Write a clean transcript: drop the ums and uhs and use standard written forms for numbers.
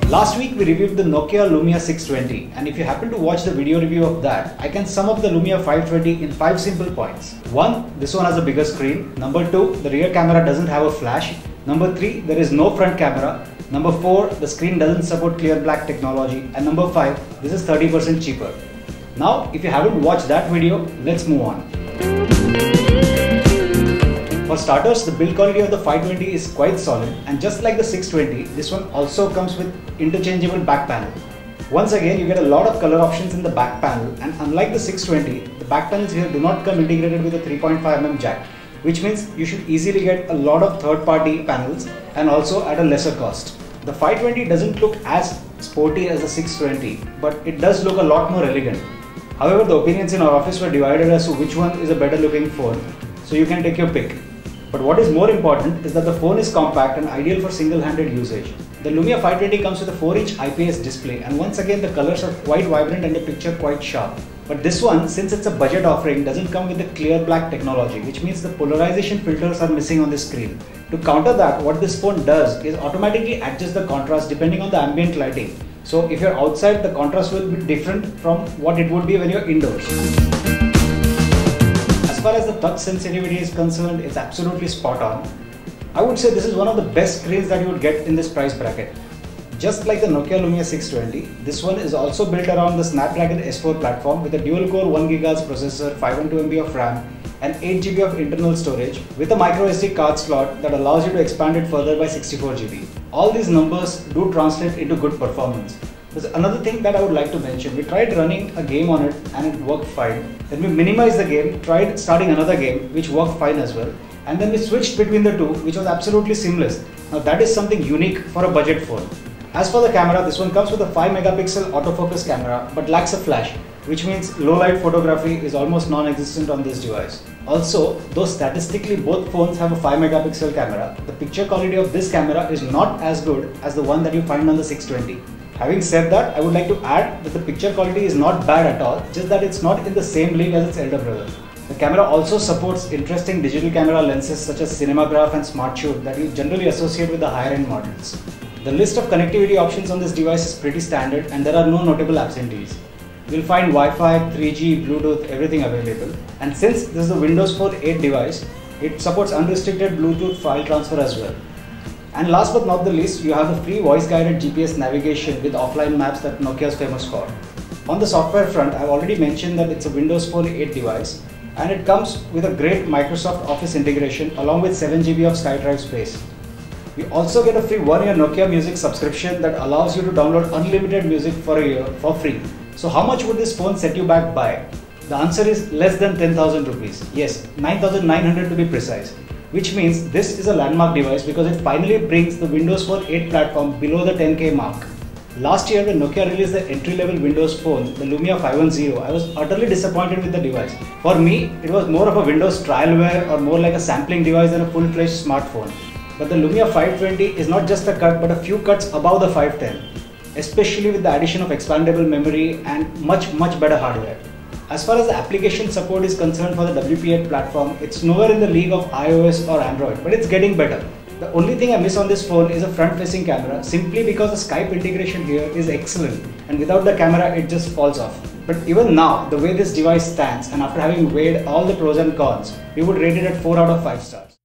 Last week we reviewed the Nokia Lumia 620, and if you happen to watch the video review of that, I can sum up the Lumia 520 in 5 simple points. 1. This one has a bigger screen. Number 2. The rear camera doesn't have a flash. Number 3. There is no front camera. Number 4. The screen doesn't support clear black technology. And number 5. This is 30% cheaper. Now, if you haven't watched that video, let's move on. For starters, the build quality of the 520 is quite solid, and just like the 620, this one also comes with interchangeable back panel. Once again, you get a lot of color options in the back panel, and unlike the 620, the back panels here do not come integrated with a 3.5mm jack, which means you should easily get a lot of third-party panels and also at a lesser cost. The 520 doesn't look as sporty as the 620, but it does look a lot more elegant. However, the opinions in our office were divided as to which one is a better looking phone, so you can take your pick. But what is more important is that the phone is compact and ideal for single-handed usage. The Lumia 520 comes with a 4-inch IPS display, and once again the colors are quite vibrant and the picture quite sharp. But this one, since it's a budget offering, doesn't come with the clear black technology, which means the polarization filters are missing on the screen. To counter that, what this phone does is automatically adjust the contrast depending on the ambient lighting. So if you're outside, the contrast will be different from what it would be when you're indoors. As far as the touch sensitivity is concerned, it's absolutely spot on. I would say this is one of the best screens that you would get in this price bracket. Just like the Nokia Lumia 620, this one is also built around the Snapdragon S4 platform with a dual-core 1GHz processor, 512MB of RAM and 8GB of internal storage with a microSD card slot that allows you to expand it further by 64GB. All these numbers do translate into good performance. There's another thing that I would like to mention. We tried running a game on it and it worked fine. Then we minimized the game, tried starting another game which worked fine as well. And then we switched between the two, which was absolutely seamless. Now that is something unique for a budget phone. As for the camera, this one comes with a 5-megapixel autofocus camera but lacks a flash, which means low light photography is almost non-existent on this device. Also, though statistically both phones have a 5-megapixel camera, the picture quality of this camera is not as good as the one that you find on the 620. Having said that, I would like to add that the picture quality is not bad at all, just that it's not in the same league as its elder brother. The camera also supports interesting digital camera lenses such as Cinematograph and Smart Shoot that you generally associate with the higher end models. The list of connectivity options on this device is pretty standard and there are no notable absentees. You'll find Wi-Fi, 3G, Bluetooth, everything available. And since this is a Windows Phone 8 device, it supports unrestricted Bluetooth file transfer as well. And last but not the least, you have the free voice-guided GPS navigation with offline maps that Nokia is famous for. On the software front, I've already mentioned that it's a Windows Phone 8 device and it comes with a great Microsoft Office integration along with 7GB of SkyDrive space. You also get a free 1-year Nokia Music subscription that allows you to download unlimited music for a year for free. So how much would this phone set you back by? The answer is less than 10,000 rupees. Yes, 9,900 to be precise. Which means this is a landmark device because it finally brings the Windows Phone 8 platform below the 10K mark. Last year when Nokia released the entry-level Windows phone, the Lumia 510, I was utterly disappointed with the device. For me, it was more of a Windows trialware or more like a sampling device than a full-fledged smartphone. But the Lumia 520 is not just a cut but a few cuts above the 510, especially with the addition of expandable memory and much better hardware. As far as the application support is concerned for the WP8 platform, it's nowhere in the league of iOS or Android, but it's getting better. The only thing I miss on this phone is a front-facing camera simply because the Skype integration here is excellent and without the camera it just falls off. But even now, the way this device stands and after having weighed all the pros and cons, we would rate it at 4 out of 5 stars.